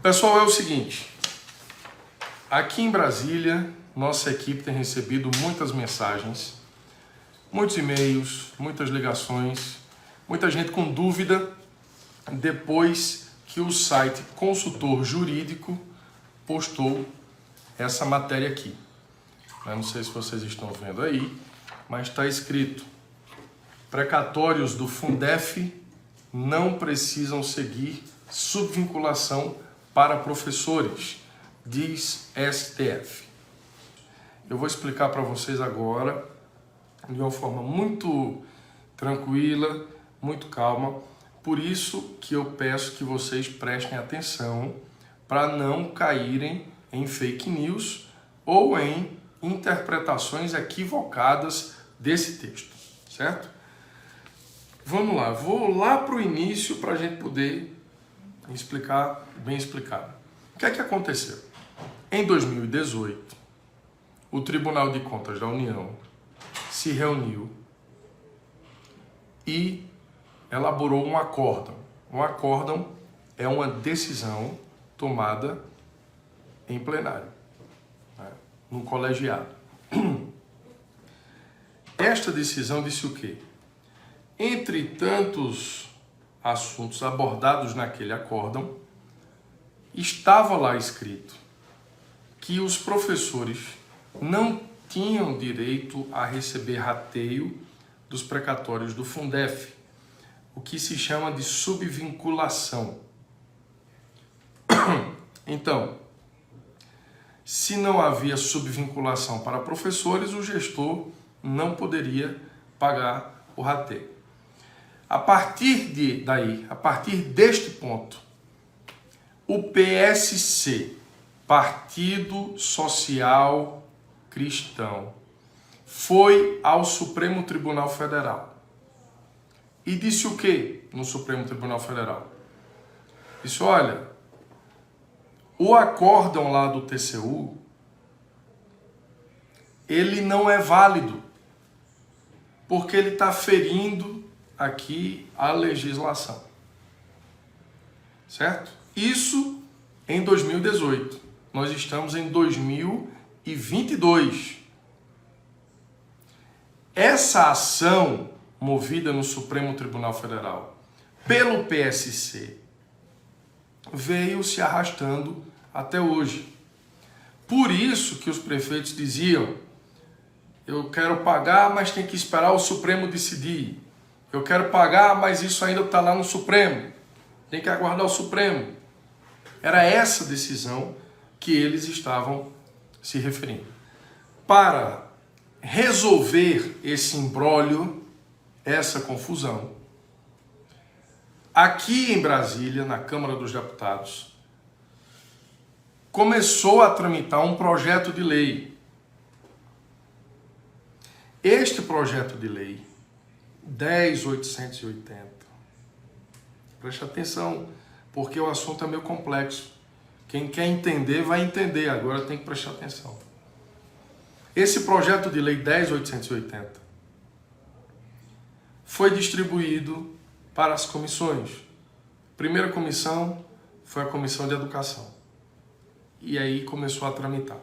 Pessoal, é o seguinte. Aqui em Brasília, nossa equipe tem recebido muitas mensagens, muitos e-mails, muitas ligações, muita gente com dúvida depois que o site Consultor Jurídico postou essa matéria aqui. Eu não sei se vocês estão vendo aí, mas está escrito: precatórios do Fundef não precisam seguir subvinculação para professores, diz STF. Eu vou explicar para vocês agora, de uma forma muito tranquila, muito calma. Por isso que eu peço que vocês prestem atenção para não caírem em fake news ou em interpretações equivocadas desse texto, certo? Vamos lá, vou lá para o início para a gente poder explicar bem explicado. O que é que aconteceu? Em 2018, o Tribunal de Contas da União se reuniu e elaborou um acórdão. Um acórdão é uma decisão tomada em plenário, né, no colegiado. Esta decisão disse o quê? Entre tantos assuntos abordados naquele acórdão, estava lá escrito que os professores não tinham direito a receber rateio dos precatórios do Fundef, o que se chama de subvinculação. Então, se não havia subvinculação para professores, o gestor não poderia pagar o rateio. A partir deste ponto, o PSC, Partido Social Cristão, foi ao Supremo Tribunal Federal e disse o quê no Supremo Tribunal Federal? Disse: olha, o acórdão lá do TCU, ele não é válido, porque ele está ferindo aqui a legislação. Certo? Isso em 2018. Nós estamos em 2022. Essa ação movida no Supremo Tribunal Federal pelo PSC veio se arrastando até hoje. Por isso que os prefeitos diziam: eu quero pagar, mas tem que esperar o Supremo decidir. Eu quero pagar, mas isso ainda está lá no Supremo. Tem que aguardar o Supremo. Era essa decisão que eles estavam se referindo. Para resolver esse imbróglio, essa confusão, aqui em Brasília, na Câmara dos Deputados, começou a tramitar um projeto de lei. Este projeto de lei 10.880. Preste atenção, porque o assunto é meio complexo. Quem quer entender, vai entender. Agora tem que prestar atenção. Esse projeto de lei 10.880 foi distribuído para as comissões. A primeira comissão foi a Comissão de Educação. E aí começou a tramitar.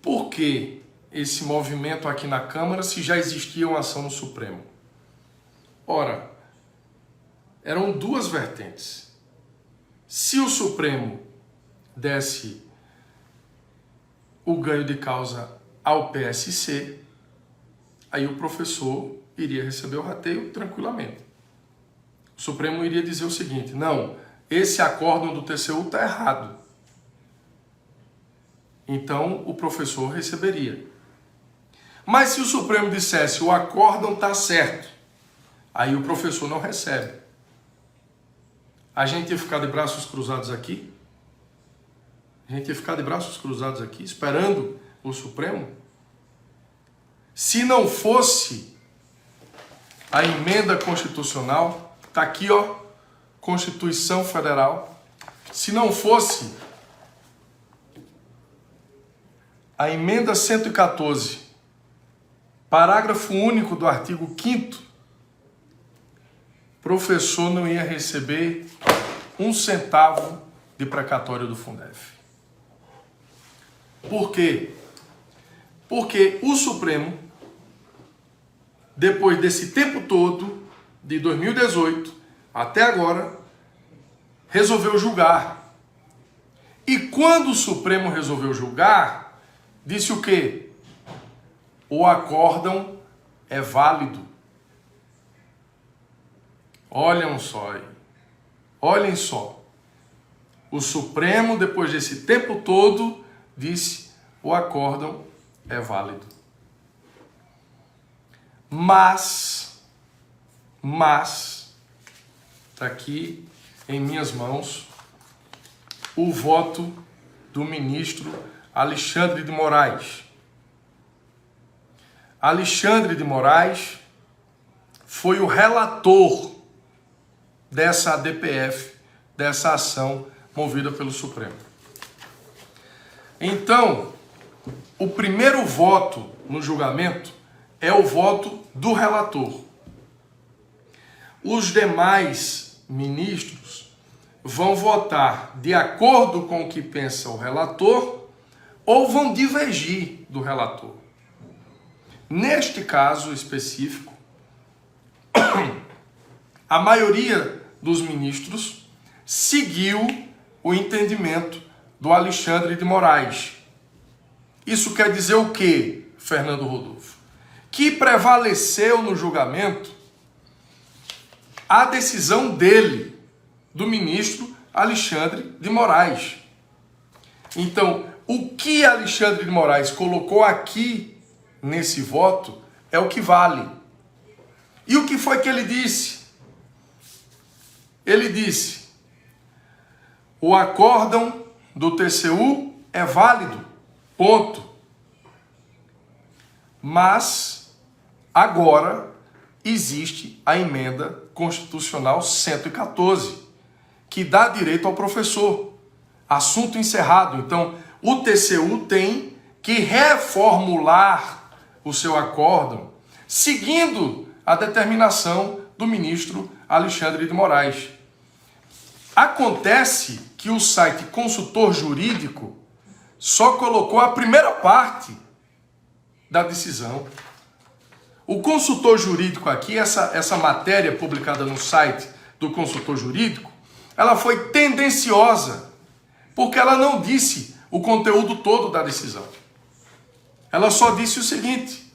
Por que esse movimento aqui na Câmara se já existia uma ação no Supremo? Ora, eram duas vertentes. Se o Supremo desse o ganho de causa ao PSC, aí o professor iria receber o rateio tranquilamente. O Supremo iria dizer o seguinte: não, esse acórdão do TCU está errado. Então o professor receberia. Mas se o Supremo dissesse o acórdão está certo, aí o professor não recebe. A gente ia ficar de braços cruzados aqui? A gente ia ficar de braços cruzados aqui, esperando o Supremo? Se não fosse a emenda constitucional, está aqui, ó, Constituição Federal. Se não fosse a emenda 114, parágrafo único do artigo 5º, professor não ia receber 1 centavo de precatório do Fundef. Por quê? Porque o Supremo, depois desse tempo todo, de 2018 até agora, resolveu julgar. E quando o Supremo resolveu julgar, disse o quê? O acórdão é válido. Olhem só aí. Olhem só. O Supremo, depois desse tempo todo, disse o acórdão é válido. Mas, está aqui em minhas mãos o voto do ministro Alexandre de Moraes. Alexandre de Moraes foi o relator dessa ADPF, dessa ação movida pelo Supremo. Então, o primeiro voto no julgamento é o voto do relator. Os demais ministros vão votar de acordo com o que pensa o relator ou vão divergir do relator. Neste caso específico, a maioria dos ministros seguiu o entendimento do Alexandre de Moraes. Isso quer dizer o quê, Fernando Rodolfo? Que prevaleceu no julgamento a decisão dele, do ministro Alexandre de Moraes. Então, o que Alexandre de Moraes colocou aqui nesse voto é o que vale. E o que foi que ele disse? Ele disse: o acórdão do TCU é válido, ponto. Mas agora existe a emenda constitucional 114, que dá direito ao professor. Assunto encerrado. Então, o TCU tem que reformular o seu acórdão, seguindo a determinação do ministro Alexandre de Moraes. Acontece que o site Consultor Jurídico só colocou a primeira parte da decisão. O Consultor Jurídico aqui, essa matéria publicada no site do Consultor Jurídico, ela foi tendenciosa, porque ela não disse o conteúdo todo da decisão. Ela só disse o seguinte: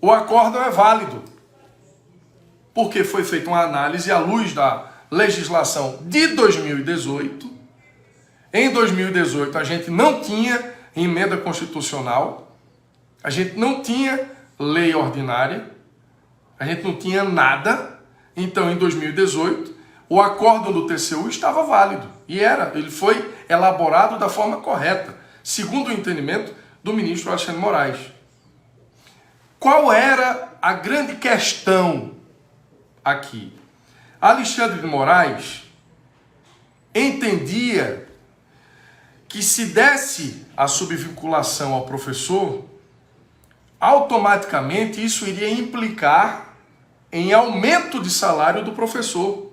o acórdão é válido, porque foi feita uma análise à luz da legislação de 2018. Em 2018 a gente não tinha emenda constitucional, a gente não tinha lei ordinária, a gente não tinha nada. Então, em 2018, o acórdão do TCU estava válido. E ele foi elaborado da forma correta, segundo o entendimento do ministro Alexandre de Moraes. Qual era a grande questão aqui? Alexandre de Moraes entendia que se desse a subvinculação ao professor, automaticamente isso iria implicar em aumento de salário do professor.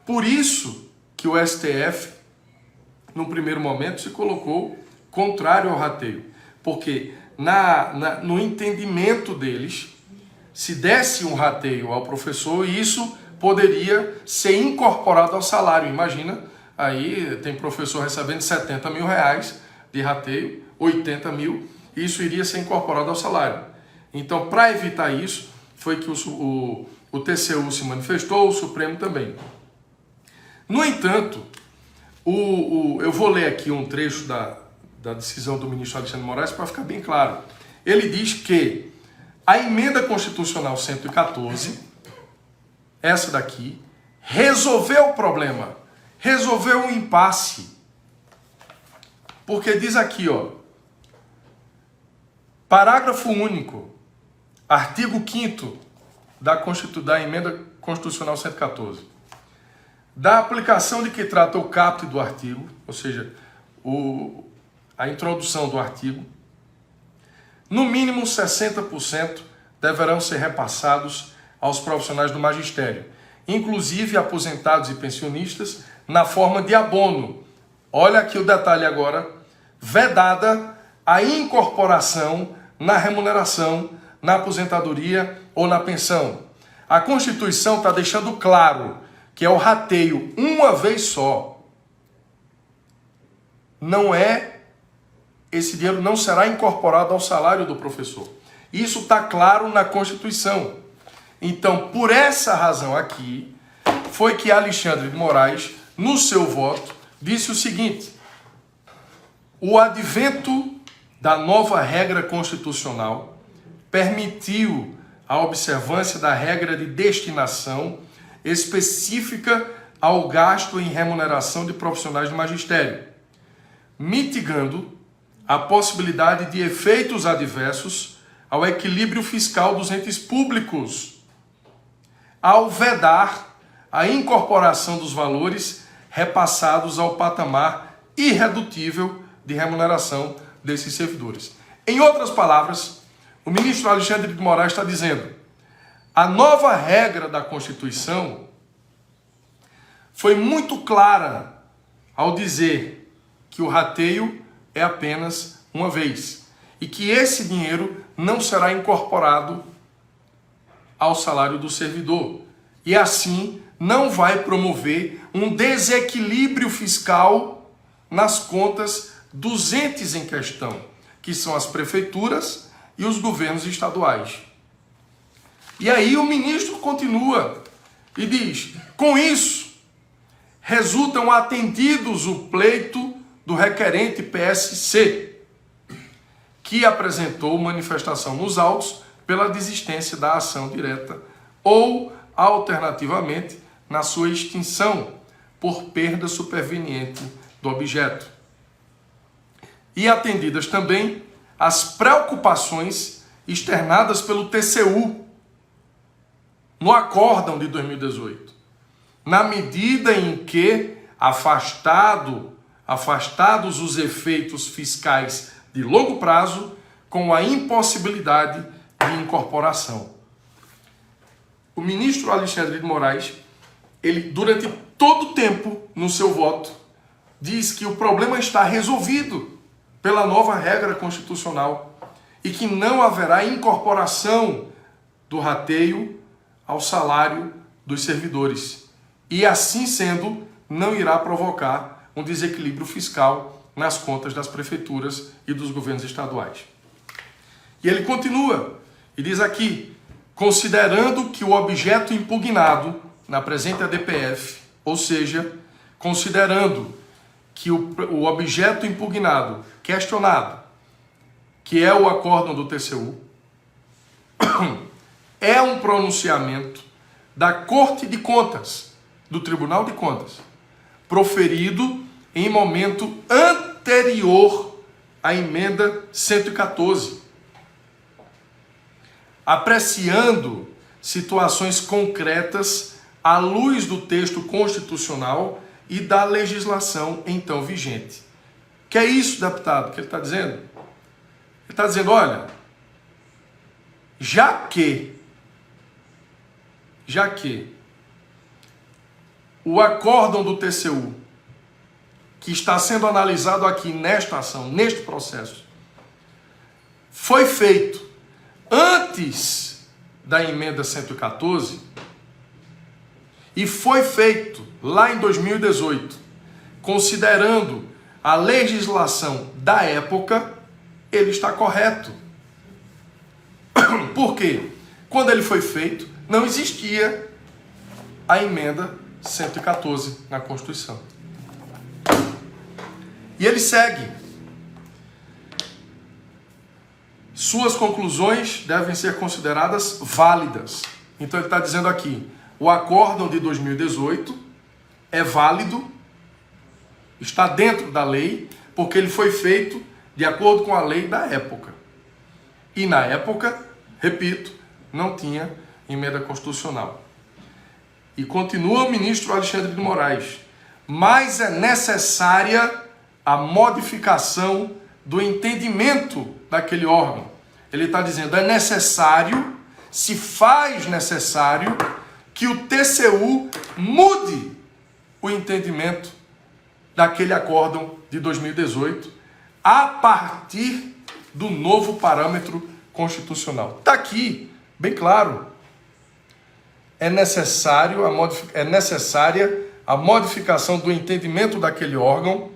Por isso que o STF, no primeiro momento, se colocou contrário ao rateio. Porque no entendimento deles, se desse um rateio ao professor, isso poderia ser incorporado ao salário. Imagina, aí tem professor recebendo 70 mil reais de rateio, 80 mil, isso iria ser incorporado ao salário. Então, para evitar isso, foi que o TCU se manifestou, o Supremo também. No entanto, eu vou ler aqui um trecho da decisão do ministro Alexandre de Moraes para ficar bem claro. Ele diz que a emenda constitucional 114, essa daqui, resolveu o problema, resolveu o impasse. Porque diz aqui, ó, parágrafo único, artigo 5º da emenda constitucional 114. Da aplicação de que trata o caput do artigo, ou seja, a introdução do artigo, no mínimo 60% deverão ser repassados aos profissionais do magistério. inclusive aposentados e pensionistas, na forma de abono. Olha aqui o detalhe agora. Vedada a incorporação na remuneração, na aposentadoria ou na pensão. A Constituição está deixando claro que é o rateio uma vez só. Esse dinheiro não será incorporado ao salário do professor. Isso está claro na Constituição. Então, por essa razão aqui, foi que Alexandre de Moraes, no seu voto, disse o seguinte: o advento da nova regra constitucional permitiu a observância da regra de destinação específica ao gasto em remuneração de profissionais do magistério, mitigando a possibilidade de efeitos adversos ao equilíbrio fiscal dos entes públicos, ao vedar a incorporação dos valores repassados ao patamar irredutível de remuneração desses servidores. Em outras palavras, o ministro Alexandre de Moraes está dizendo: a nova regra da Constituição foi muito clara ao dizer que o rateio é apenas uma vez e que esse dinheiro não será incorporado ao salário do servidor e assim não vai promover um desequilíbrio fiscal nas contas dos entes em questão, que são as prefeituras e os governos estaduais. E aí o ministro continua e diz: com isso, resultam atendidos o pleito do requerente PSC, que apresentou manifestação nos autos pela desistência da ação direta ou, alternativamente, na sua extinção por perda superveniente do objeto. E atendidas também as preocupações externadas pelo TCU no acórdão de 2018, na medida em que, afastados os efeitos fiscais de longo prazo, com a impossibilidade de incorporação. O ministro Alexandre de Moraes, ele, durante todo o tempo, no seu voto, diz que o problema está resolvido pela nova regra constitucional e que não haverá incorporação do rateio ao salário dos servidores. E assim sendo, não irá provocar um desequilíbrio fiscal nas contas das prefeituras e dos governos estaduais. E ele continua e diz aqui: considerando que o objeto impugnado na presente ADPF, ou seja, considerando que o objeto impugnado, questionado, que é o acórdão do TCU, é um pronunciamento da Corte de Contas, do Tribunal de Contas, proferido em momento anterior à emenda 114, apreciando situações concretas à luz do texto constitucional e da legislação então vigente. Que é isso, deputado, que ele está dizendo? Ele está dizendo: olha, já que o acórdão do TCU, que está sendo analisado aqui nesta ação, neste processo, foi feito antes da emenda 114 e foi feito lá em 2018, considerando a legislação da época, ele está correto. Por quê? Quando ele foi feito, não existia a emenda 114 na Constituição. E ele segue: suas conclusões devem ser consideradas válidas. Então ele está dizendo aqui: o acórdão de 2018 é válido, está dentro da lei, porque ele foi feito de acordo com a lei da época. E na época, repito, não tinha emenda constitucional. E continua o ministro Alexandre de Moraes: mas é necessária a modificação do entendimento daquele órgão. Ele está dizendo: é necessário, se faz necessário, que o TCU mude o entendimento daquele acórdão de 2018 a partir do novo parâmetro constitucional. Está aqui, bem claro. É necessária a modificação do entendimento daquele órgão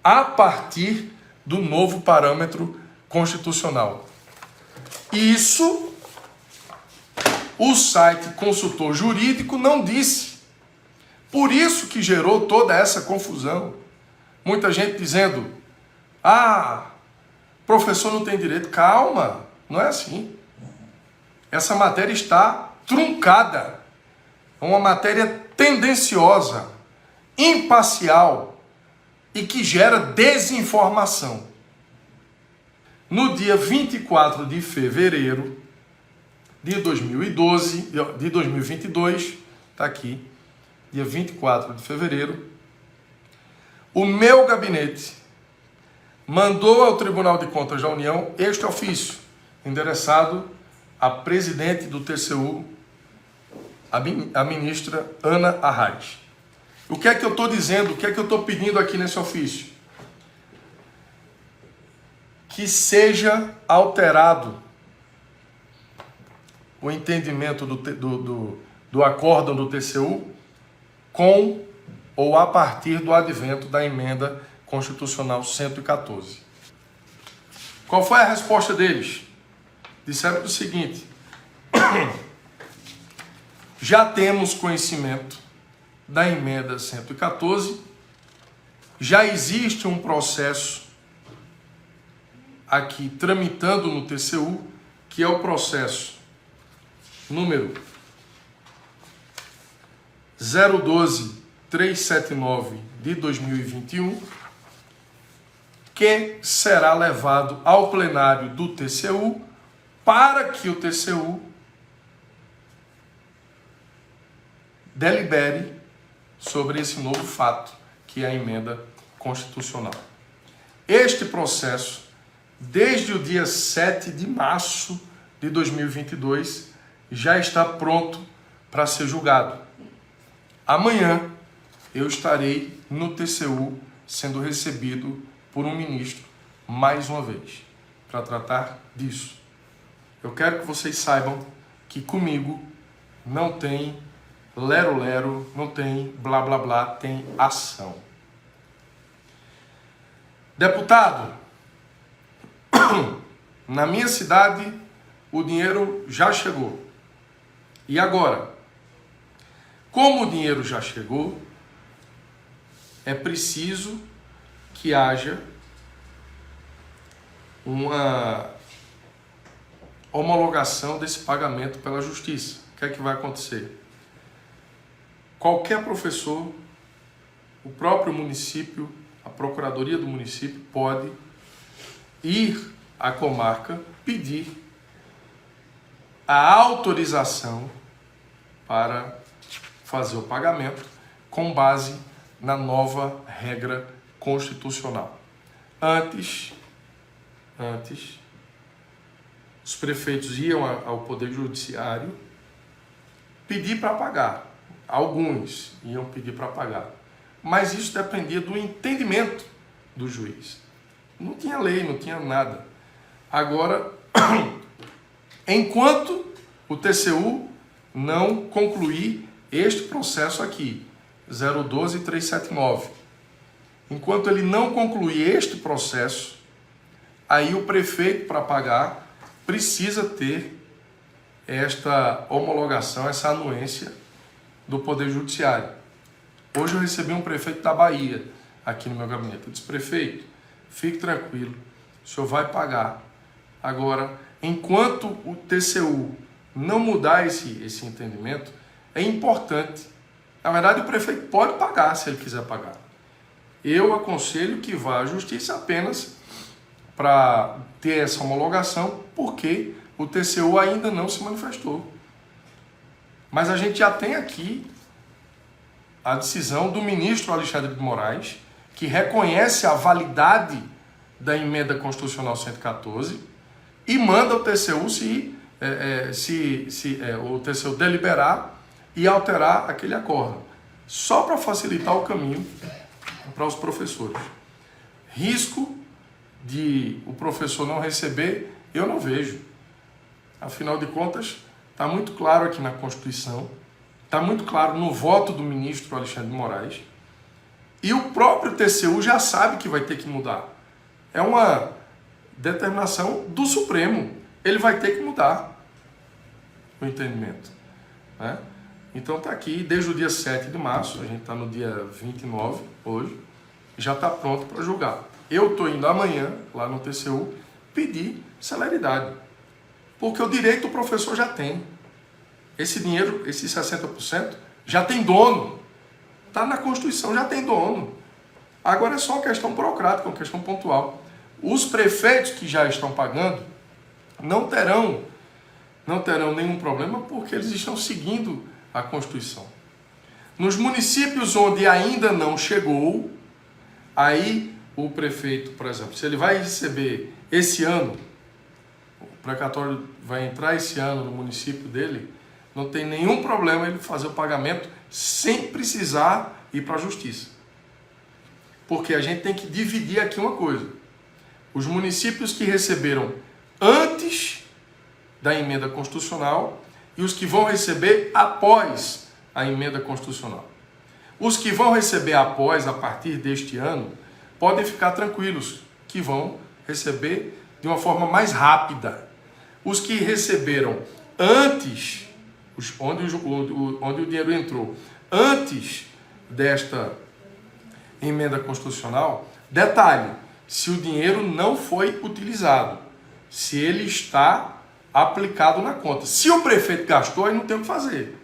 a partir do novo parâmetro constitucional. Isso o site Consultor Jurídico não disse. Por isso que gerou toda essa confusão. Muita gente dizendo, professor não tem direito. Calma, não é assim. Essa matéria está truncada. É uma matéria tendenciosa, imparcial e que gera desinformação. No dia 24 de fevereiro de 2022, está aqui, dia 24 de fevereiro, o meu gabinete mandou ao Tribunal de Contas da União este ofício, endereçado à presidente do TCU, a ministra Ana Arraes. O que é que eu estou dizendo, o que é que eu estou pedindo aqui nesse ofício? Que seja alterado o entendimento do acórdão do TCU com ou a partir do advento da emenda constitucional 114. Qual foi a resposta deles? Disseram o seguinte: já temos conhecimento da emenda 114, já existe um processo aqui tramitando no TCU, que é o processo número 012-379 de 2021, que será levado ao plenário do TCU para que o TCU delibere sobre esse novo fato, que é a emenda constitucional. Este processo, desde o dia 7 de março de 2022, já está pronto para ser julgado. Amanhã eu estarei no TCU sendo recebido por um ministro, mais uma vez, para tratar disso. Eu quero que vocês saibam que comigo não tem lero-lero, não tem blá blá blá, tem ação. Deputado, na minha cidade o dinheiro já chegou. E agora? Como o dinheiro já chegou, é preciso que haja uma homologação desse pagamento pela justiça. O que é que vai acontecer? Qualquer professor, o próprio município, a procuradoria do município pode ir à comarca pedir a autorização para fazer o pagamento com base na nova regra constitucional. Antes, os prefeitos iam ao Poder Judiciário pedir para pagar. Alguns iam pedir para pagar. Mas isso dependia do entendimento do juiz. Não tinha lei, não tinha nada. Agora, enquanto o TCU não concluir este processo aqui, 012-379, enquanto ele não concluir este processo, aí o prefeito, para pagar, precisa ter esta homologação, essa anuência do Poder Judiciário. Hoje eu recebi um prefeito da Bahia aqui no meu gabinete. Eu disse: prefeito, fique tranquilo, o senhor vai pagar. Agora, enquanto o TCU não mudar esse entendimento, é importante. Na verdade, o prefeito pode pagar se ele quiser pagar. Eu aconselho que vá à justiça apenas para ter essa homologação, porque o TCU ainda não se manifestou. Mas a gente já tem aqui a decisão do ministro Alexandre de Moraes, que reconhece a validade da emenda constitucional 114 e manda o TCU, o TCU deliberar e alterar aquele acórdão, só para facilitar o caminho para os professores. Risco de o professor não receber, eu não vejo. Afinal de contas, está muito claro aqui na Constituição, está muito claro no voto do ministro Alexandre de Moraes, e o próprio TCU já sabe que vai ter que mudar. É uma determinação do Supremo. Ele vai ter que mudar o entendimento, né? Então está aqui, desde o dia 7 de março, a gente está no dia 29 hoje, já está pronto para julgar. Eu estou indo amanhã, lá no TCU, pedir celeridade. Porque o direito o professor já tem. Esse dinheiro, esses 60%, já tem dono. Está na Constituição, já tem dono. Agora é só uma questão burocrática, uma questão pontual. Os prefeitos que já estão pagando não terão nenhum problema porque eles estão seguindo a Constituição. Nos municípios onde ainda não chegou, aí o prefeito, por exemplo, se ele vai receber esse ano, o precatório vai entrar esse ano no município dele, não tem nenhum problema ele fazer o pagamento sem precisar ir para a justiça. Porque a gente tem que dividir aqui uma coisa. Os municípios que receberam antes da emenda constitucional e os que vão receber após a emenda constitucional. Os que vão receber após, a partir deste ano, podem ficar tranquilos, que vão receber de uma forma mais rápida. Os que receberam antes, onde o dinheiro entrou, antes desta emenda constitucional, detalhe, se o dinheiro não foi utilizado, se ele está aplicado na conta. Se o prefeito gastou, aí não tem o que fazer.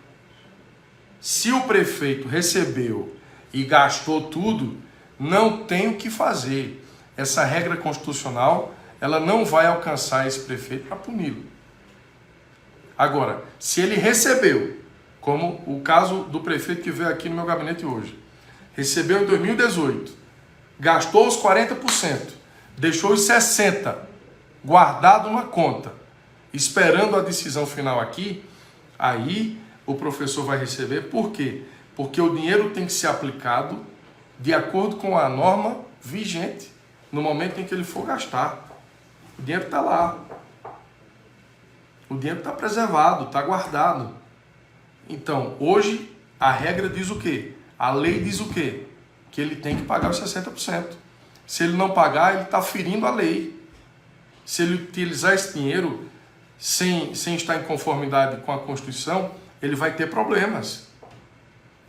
Se o prefeito recebeu e gastou tudo, não tem o que fazer. Essa regra constitucional, ela não vai alcançar esse prefeito para puni-lo. Agora, se ele recebeu, como o caso do prefeito que veio aqui no meu gabinete hoje, recebeu em 2018, gastou os 40%, deixou os 60% guardado na conta, esperando a decisão final aqui, aí o professor vai receber. Por quê? Porque o dinheiro tem que ser aplicado de acordo com a norma vigente no momento em que ele for gastar. O dinheiro está lá. O dinheiro está preservado, está guardado. Então, hoje, a regra diz o quê? A lei diz o quê? Que ele tem que pagar os 60%. Se ele não pagar, ele está ferindo a lei. Se ele utilizar esse dinheiro sem estar em conformidade com a Constituição, ele vai ter problemas.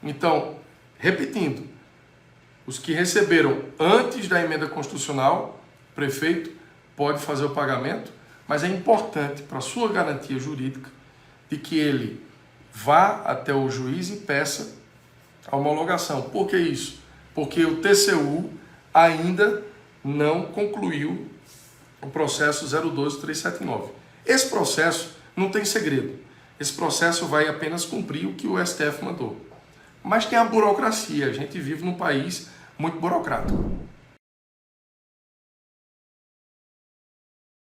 Então, repetindo, os que receberam antes da emenda constitucional, o prefeito pode fazer o pagamento, mas é importante para a sua garantia jurídica de que ele vá até o juiz e peça a homologação. Por que isso? Porque o TCU ainda não concluiu o processo 012.379. Esse processo não tem segredo. Esse processo vai apenas cumprir o que o STF mandou. Mas tem a burocracia. A gente vive num país muito burocrático.